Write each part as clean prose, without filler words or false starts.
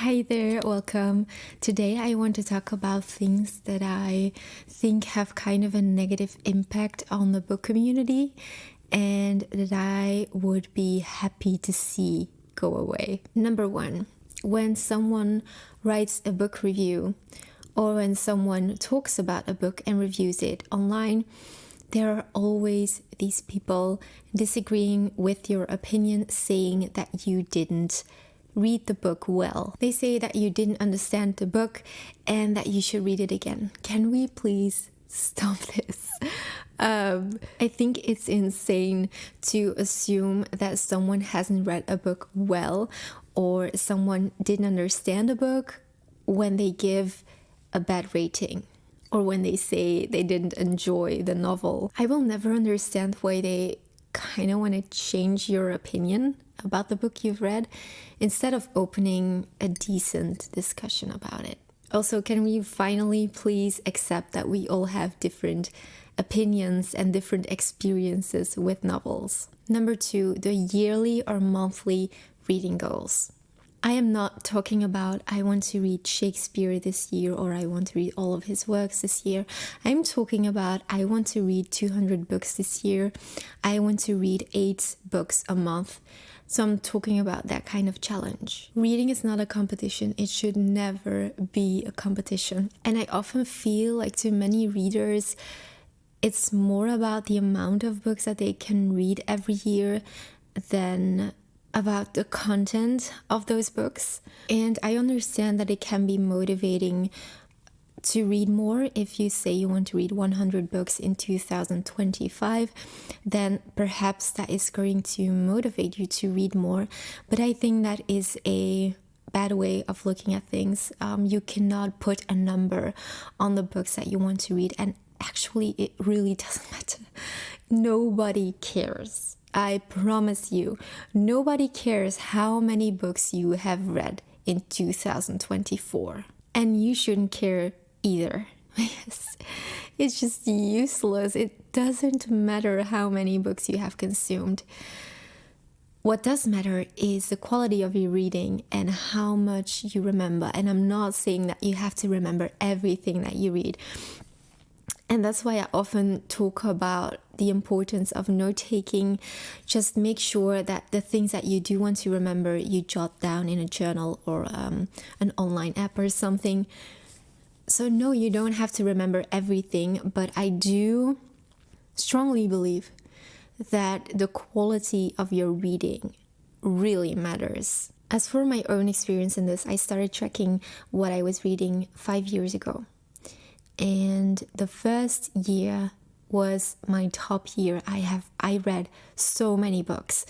Hi there, welcome. Today I want to talk about things that I think have kind of a negative impact on the book community and that I would be happy to see go away. Number one, when someone writes a book review or when someone talks about a book and reviews it online, there are always these people disagreeing with your opinion, saying that you didn't read the book well. They say that you didn't understand the book and that you should read it again. Can we please stop this? I think it's insane to assume that someone hasn't read a book well or someone didn't understand a book when they give a bad rating or when they say they didn't enjoy the novel. I will never understand why they kind of want to change your opinion about the book you've read instead of opening a decent discussion about it. Also, can we finally please accept that we all have different opinions and different experiences with novels? Number two, the yearly or monthly reading goals. I am not talking about I want to read Shakespeare this year or I want to read all of his works this year. I'm talking about I want to read 200 books this year. I want to read 8 books a month. So I'm talking about that kind of challenge. Reading is not a competition. It should never be a competition. And I often feel like to many readers, it's more about the amount of books that they can read every year than about the content of those books. And I understand that it can be motivating to read more. If you say you want to read 100 books in 2025, then perhaps that is going to motivate you to read more. But I think that is a bad way of looking at things. You cannot put a number on the books that you want to read. And actually, it really doesn't matter. Nobody cares. I promise you, nobody cares how many books you have read in 2024. And you shouldn't care either. Yes, it's just useless. It doesn't matter how many books you have consumed. What does matter is the quality of your reading and how much you remember. And I'm not saying that you have to remember everything that you read. And that's why I often talk about the importance of note-taking. Just make sure that the things that you do want to remember, you jot down in a journal or an online app or something. So no, you don't have to remember everything, but I do strongly believe that the quality of your reading really matters. As for my own experience in this, I started tracking what I was reading 5 years ago. And the first year was my top year. I read so many books,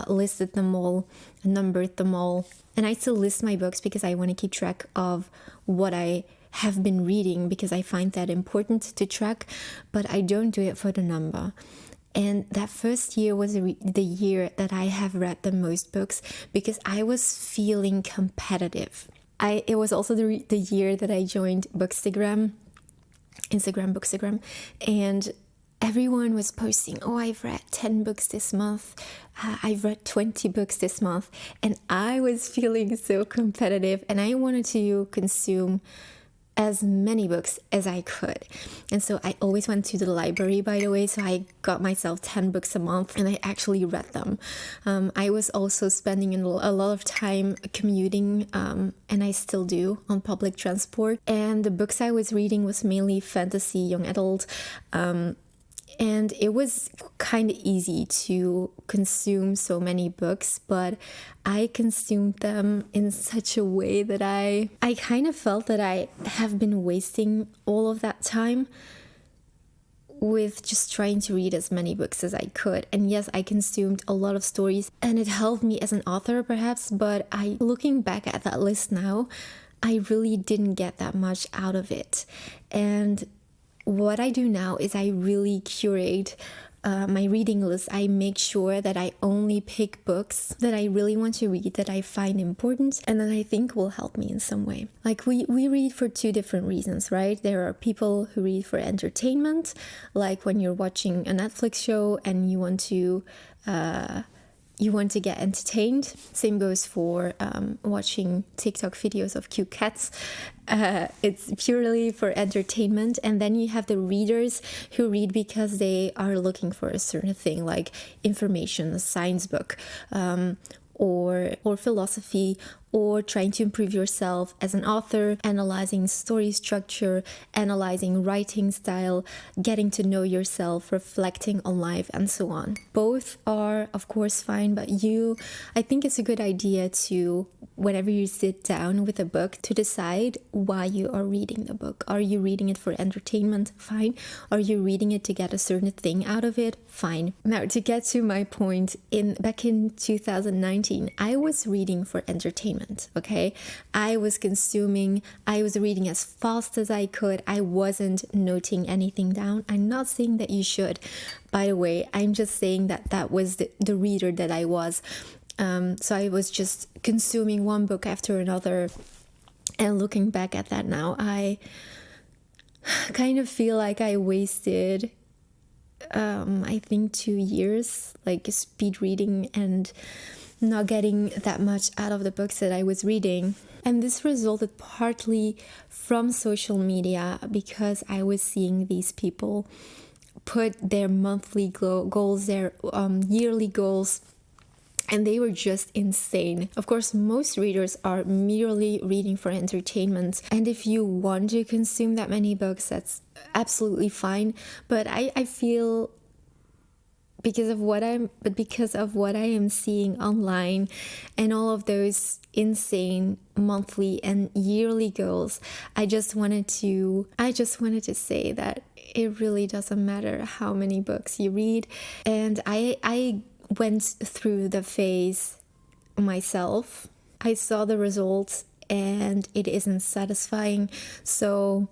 listed them all, numbered them all. And I still list my books because I want to keep track of what I have been reading because I find that important to track, but I don't do it for the number. And that first year was the year that I have read the most books because I was feeling competitive. It was also the year that I joined Bookstagram, and everyone was posting, oh, I've read 10 books this month, I've read 20 books this month, and I was feeling so competitive and I wanted to consume as many books as I could. And so I always went to the library, by the way, so I got myself 10 books a month and I actually read them. I was also spending a lot of time commuting, and I still do, on public transport. And the books I was reading was mainly fantasy, young adult, and it was kind of easy to consume so many books, but I consumed them in such a way that I kind of felt that I have been wasting all of that time with just trying to read as many books as I could. And yes, I consumed a lot of stories and it helped me as an author perhaps, but looking back at that list now, I really didn't get that much out of it. And what I do now is I really curate my reading list. I make sure that I only pick books that I really want to read, that I find important, and that I think will help me in some way. Like we read for 2 different reasons, right? There are people who read for entertainment, like when you're watching a Netflix show and you want to you want to get entertained. Same goes for watching TikTok videos of cute cats. It's purely for entertainment. And then you have the readers who read because they are looking for a certain thing, like information, a science book, or philosophy, or trying to improve yourself as an author, analyzing story structure, analyzing writing style, getting to know yourself, reflecting on life, and so on. Both are, of course, fine, but I think it's a good idea to, whenever you sit down with a book, to decide why you are reading the book. Are you reading it for entertainment? Fine. Are you reading it to get a certain thing out of it? Fine. Now, to get to my point, back in 2019, I was reading for entertainment. Okay, I was reading as fast as I could. I wasn't noting anything down. I'm not saying that you should, by the way. I'm just saying that was the reader that I was. So I was just consuming one book after another. And looking back at that now, I kind of feel like I wasted I think 2 years like speed reading and not getting that much out of the books that I was reading. And this resulted partly from social media, because I was seeing these people put their monthly goals, their yearly goals, and they were just insane. Of course, most readers are merely reading for entertainment. And if you want to consume that many books, that's absolutely fine. But I feel because of what I am seeing online and all of those insane monthly and yearly goals, I just wanted to say that it really doesn't matter how many books you read. And I went through the phase myself. I saw the results and it isn't satisfying. So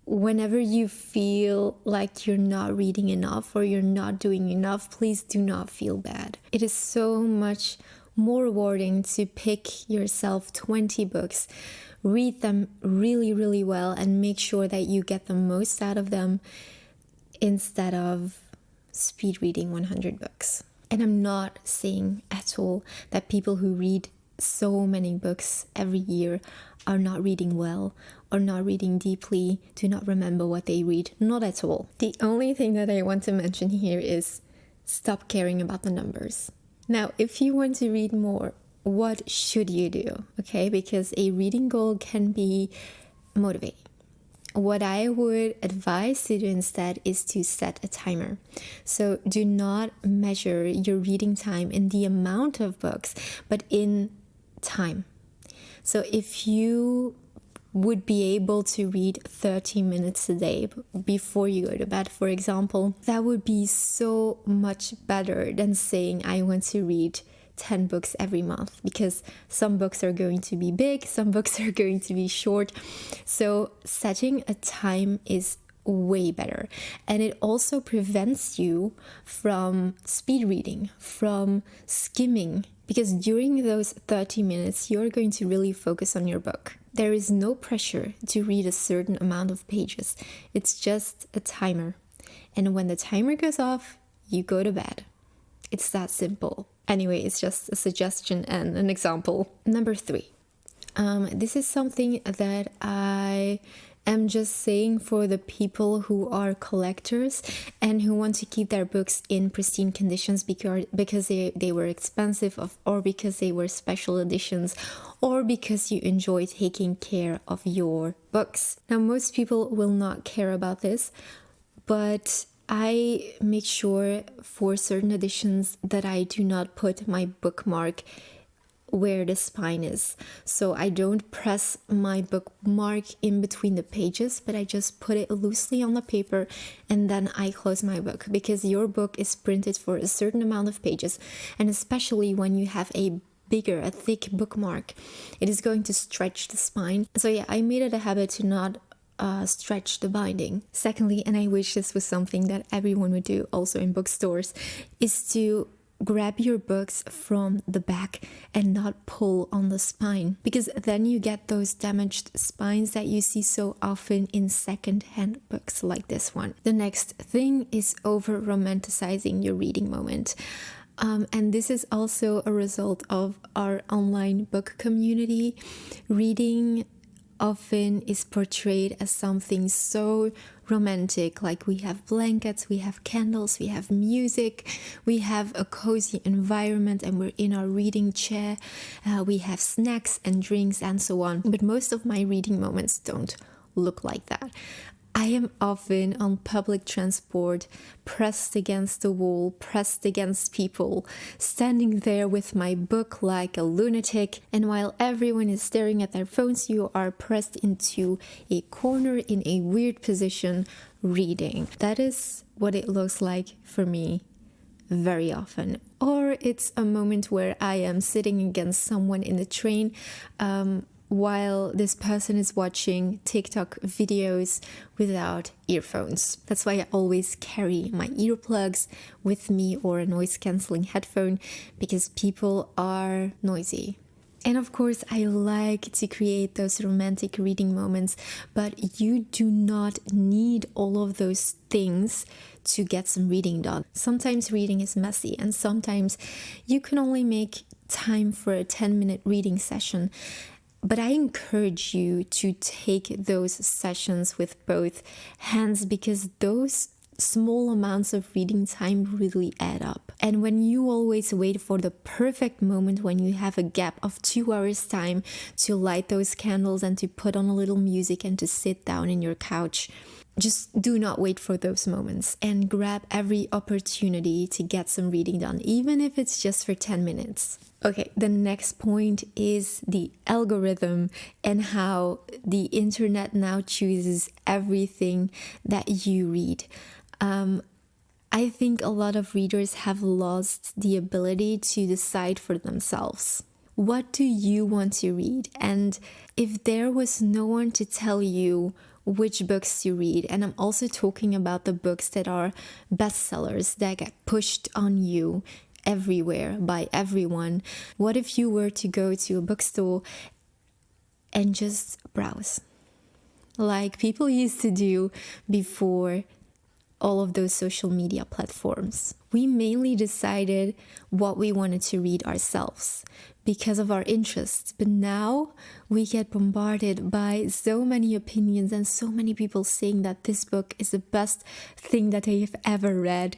whenever you feel like you're not reading enough or you're not doing enough, please do not feel bad. It is so much more rewarding to pick yourself 20 books, read them really, really well, and make sure that you get the most out of them instead of speed reading 100 books. And I'm not saying at all that people who read so many books every year are not reading well or not reading deeply, do not remember what they read. Not at all. The only thing that I want to mention here is stop caring about the numbers. Now, if you want to read more, what should you do? Okay, because a reading goal can be motivating. What I would advise you to do instead is to set a timer. So do not measure your reading time in the amount of books, but in time. So if you would be able to read 30 minutes a day before you go to bed, for example, that would be so much better than saying I want to read 10 books every month, because some books are going to be big, some books are going to be short. So setting a time is way better. And it also prevents you from speed reading, from skimming, because during those 30 minutes, you're going to really focus on your book. There is no pressure to read a certain amount of pages. It's just a timer. And when the timer goes off, you go to bed. It's that simple. Anyway, it's just a suggestion and an example. Number 3. This is something that I am just saying for the people who are collectors and who want to keep their books in pristine conditions because they were expensive, or because they were special editions, or because you enjoy taking care of your books. Now, most people will not care about this, but I make sure for certain editions that I do not put my bookmark where the spine is. So I don't press my bookmark in between the pages, but I just put it loosely on the paper and then I close my book, because your book is printed for a certain amount of pages. And especially when you have a thick bookmark, it is going to stretch the spine. So yeah, I made it a habit to not stretch the binding. Secondly, and I wish this was something that everyone would do also in bookstores, is to grab your books from the back and not pull on the spine, because then you get those damaged spines that you see so often in second-hand books like this one. The next thing is over romanticizing your reading moment. And this is also a result of our online book community. Reading often is portrayed as something so romantic, like we have blankets, we have candles, we have music, we have a cozy environment, and we're in our reading chair, we have snacks and drinks and so on. But most of my reading moments don't look like that. I am often on public transport, pressed against the wall, pressed against people, standing there with my book like a lunatic, and while everyone is staring at their phones, you are pressed into a corner in a weird position reading. That is what it looks like for me very often. Or it's a moment where I am sitting against someone in the train, while this person is watching TikTok videos without earphones. That's why I always carry my earplugs with me or a noise-canceling headphone, because people are noisy. And of course, I like to create those romantic reading moments, but you do not need all of those things to get some reading done. Sometimes reading is messy, and sometimes you can only make time for a 10-minute reading session. But I encourage you to take those sessions with both hands, because those small amounts of reading time really add up. And when you always wait for the perfect moment, when you have a gap of 2 hours time to light those candles and to put on a little music and to sit down in your couch, just do not wait for those moments and grab every opportunity to get some reading done, even if it's just for 10 minutes. Okay, the next point is the algorithm and how the internet now chooses everything that you read. I think a lot of readers have lost the ability to decide for themselves. What do you want to read? And if there was no one to tell you which books to read, and I'm also talking about the books that are bestsellers that get pushed on you everywhere by everyone, what if you were to go to a bookstore and just browse, like people used to do before all of those social media platforms? We mainly decided what we wanted to read ourselves because of our interests, but now we get bombarded by so many opinions and so many people saying that this book is the best thing that they have ever read.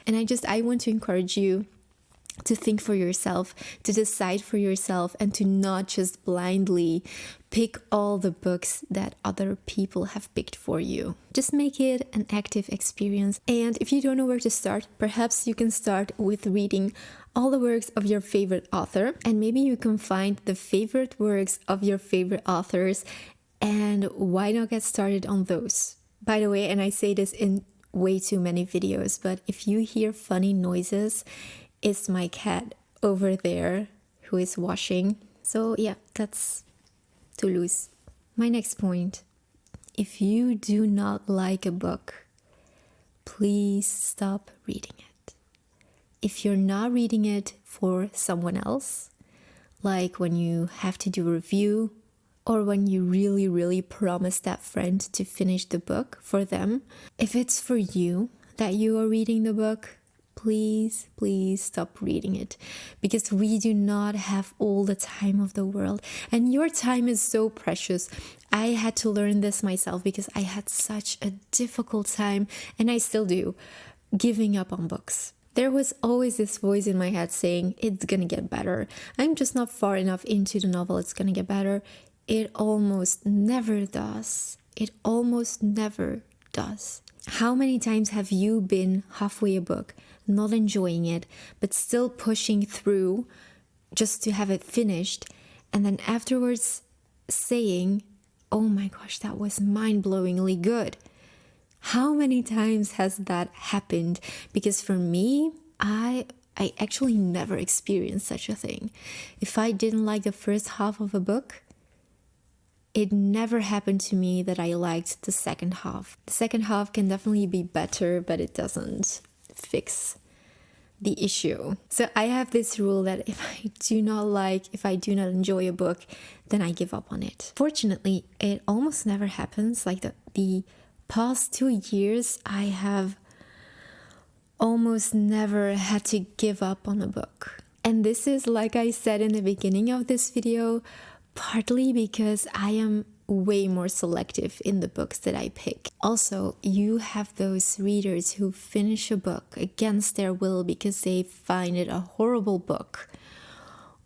And I want to encourage you to think for yourself, to decide for yourself, and to not just blindly pick all the books that other people have picked for you. Just make it an active experience. And if you don't know where to start, perhaps you can start with reading all the works of your favorite author, and maybe you can find the favorite works of your favorite authors, and why not get started on those? By the way, and I say this in way too many videos, but if you hear funny noises, it's my cat over there who is washing. So yeah, that's Toulouse. My next point: if you do not like a book, please stop reading it. If you're not reading it for someone else, like when you have to do a review, or when you really promise that friend to finish the book for them, if it's for you that you are reading the book, please stop reading it, because we do not have all the time of the world, and your time is so precious. I had to learn this myself because I had such a difficult time, and I still do, giving up on books. There was always this voice in my head saying, it's gonna get better. I'm just not far enough into the novel, it's gonna get better. It almost never does. It almost never does. How many times have you been halfway a book, not enjoying it, but still pushing through just to have it finished, and then afterwards saying, oh my gosh, that was mind-blowingly good? How many times has that happened? Because for me, I actually never experienced such a thing. If I didn't like the first half of a book, it never happened to me that I liked the second half. The second half can definitely be better, but it doesn't fix the issue. So I have this rule that if I do not enjoy a book, then I give up on it. Fortunately, it almost never happens. Like the past 2 years, I have almost never had to give up on a book. And this is, like I said in the beginning of this video, partly because I am way more selective in the books that I pick. Also, you have those readers who finish a book against their will because they find it a horrible book,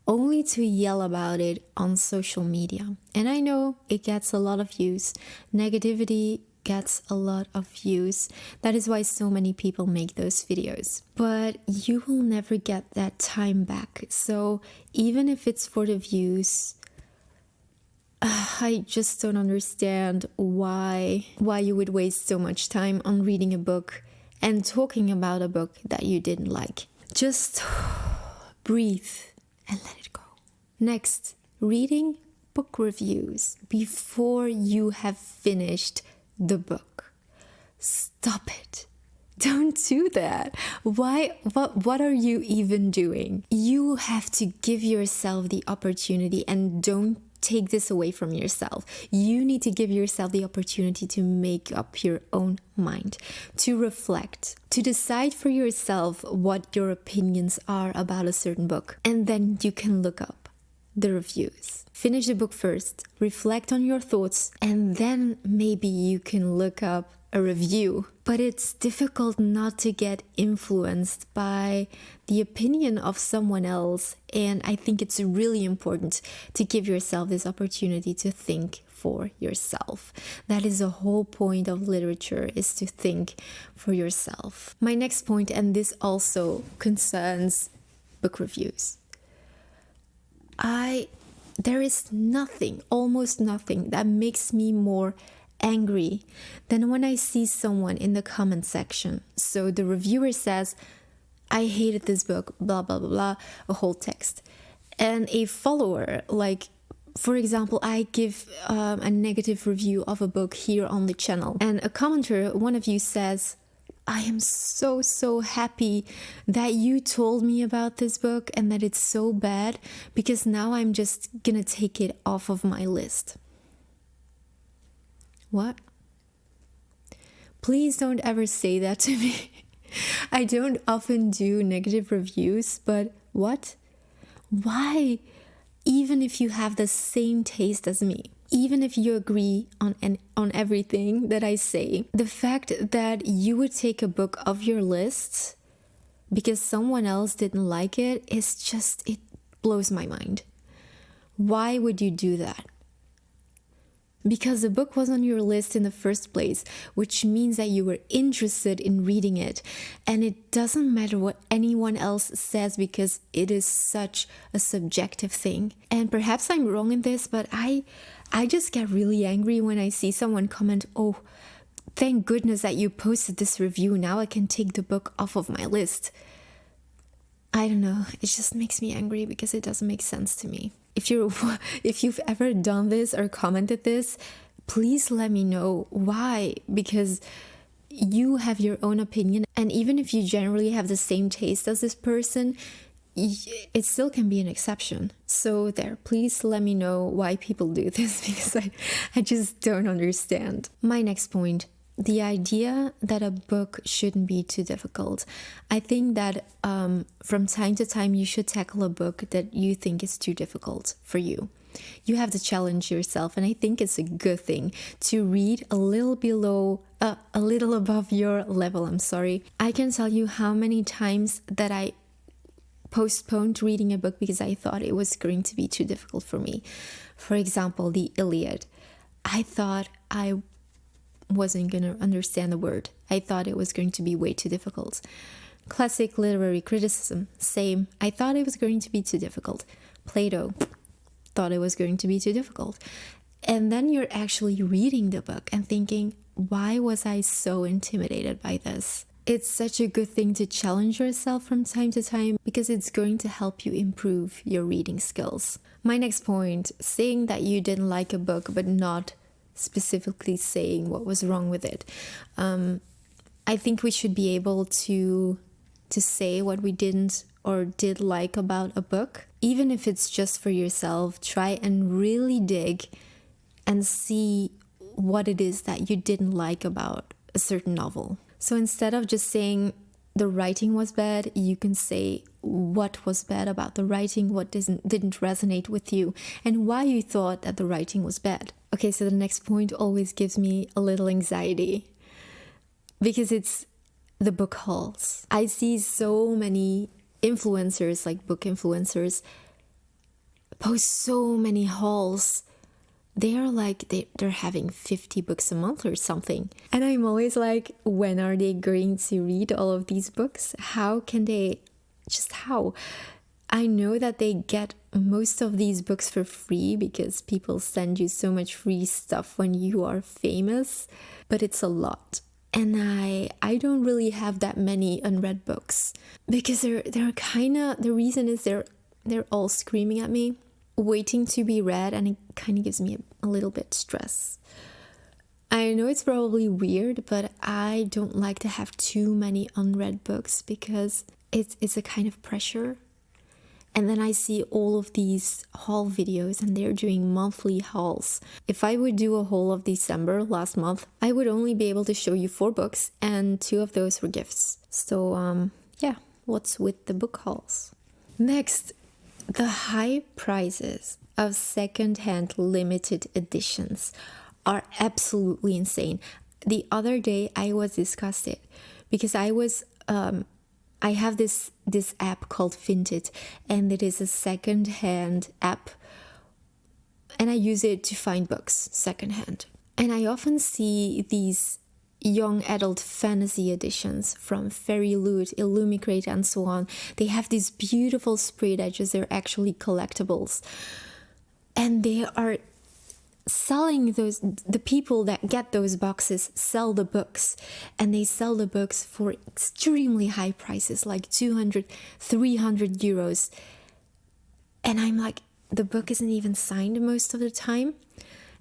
only to yell about it on social media. And I know it gets a lot of views. Negativity gets a lot of views. That is why so many people make those videos. But you will never get that time back. So even if it's for the views, I just don't understand why you would waste so much time on reading a book and talking about a book that you didn't like. Just breathe and let it go. Next, reading book reviews before you have finished the book. Stop it. Don't do that. Why? What are you even doing? You have to give yourself the opportunity, and don't take this away from yourself. You need to give yourself the opportunity to make up your own mind, to reflect, to decide for yourself what your opinions are about a certain book. And then you can look up the reviews. Finish the book first, reflect on your thoughts, and then maybe you can look up a review. But it's difficult not to get influenced by the opinion of someone else, and I think it's really important to give yourself this opportunity to think for yourself. That is the whole point of literature, is to think for yourself. My next point, and this also concerns book reviews. There is nothing, almost nothing, that makes me more angry than when I see someone in the comment section. So the reviewer says, I hated this book, blah, blah, blah, blah, a whole text. And a follower, like, for example, I give a negative review of a book here on the channel. And a commenter, one of you says, I am so happy that you told me about this book and that it's so bad, because now I'm just gonna take it off of my list. What? Please don't ever say that to me. I don't often do negative reviews, but what? Why? Even if you have the same taste as me, even if you agree on everything that I say, the fact that you would take a book off your list because someone else didn't like it is just, it blows my mind. Why would you do that? Because the book was on your list in the first place, which means that you were interested in reading it. And it doesn't matter what anyone else says, because it is such a subjective thing. And perhaps I'm wrong in this, but I just get really angry when I see someone comment, oh, thank goodness that you posted this review. Now I can take the book off of my list. I don't know. It just makes me angry because it doesn't make sense to me. If you've ever done this or commented this, please let me know why, because you have your own opinion, and even if you generally have the same taste as this person, it still can be an exception. So there, please let me know why people do this, because I just don't understand. My next point, the idea that a book shouldn't be too difficult. I think that from time to time you should tackle a book that you think is too difficult for you. You have to challenge yourself, and I think it's a good thing to read a little above your level. I can tell you how many times that I postponed reading a book because I thought it was going to be too difficult for me. For example, the Iliad. I thought I wasn't going to understand the word. I thought it was going to be way too difficult. Classic literary criticism, same. I thought it was going to be too difficult. Plato, thought it was going to be too difficult. And then you're actually reading the book and thinking, why was I so intimidated by this? It's such a good thing to challenge yourself from time to time, because it's going to help you improve your reading skills. My next point, saying that you didn't like a book but not specifically saying what was wrong with it. I think we should be able to say what we didn't or did like about a book, even if it's just for yourself. Try and really dig and see what it is that you didn't like about a certain novel. So instead of just saying the writing was bad, you can say what was bad about the writing, what didn't resonate with you, and why you thought that the writing was bad. Okay, so the next point always gives me a little anxiety because it's the book hauls. I see so many influencers, like book influencers, post so many hauls. They're like, they're having 50 books a month or something. And I'm always like, when are they going to read all of these books? How can they, just how? I know that they get most of these books for free because people send you so much free stuff when you are famous, but it's a lot. And I don't really have that many unread books because they're kind of, the reason is they're all screaming at me, waiting to be read, and it kind of gives me a little bit stress. I know it's probably weird, but I don't like to have too many unread books because it's a kind of pressure. And then I see all of these haul videos and they're doing monthly hauls. If I would do a haul of December last month, I would only be able to show you 4 books and 2 of those were gifts. So yeah, what's with the book hauls? Next, the high prices of secondhand limited editions are absolutely insane. The other day I was disgusted because I have this app called Vinted, and it is a secondhand app, and I use it to find books secondhand. And I often see these young adult fantasy editions from Fairy Loot, Illumicrate, and so on. They have these beautiful sprayed edges. They're actually collectibles, and they are selling those. The people that get those boxes sell the books, and they sell the books for extremely high prices, like 200, 300 euros. And I'm like, the book isn't even signed most of the time,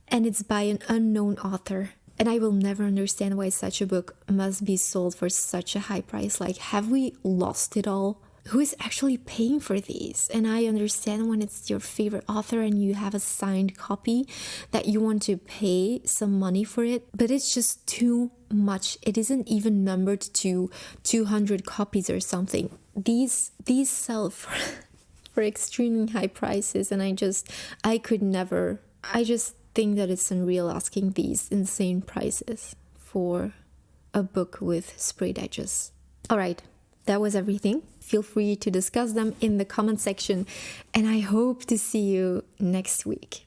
and it's by an unknown author. And I will never understand why such a book must be sold for such a high price. Like, have we lost it all? Who is actually paying for these? And I understand when it's your favorite author and you have a signed copy that you want to pay some money for it, but it's just too much. It isn't even numbered to 200 copies or something. These sell for extremely high prices, and I could never. I just think that it's unreal asking these insane prices for a book with sprayed edges. All right, that was everything. Feel free to discuss them in the comment section, and I hope to see you next week.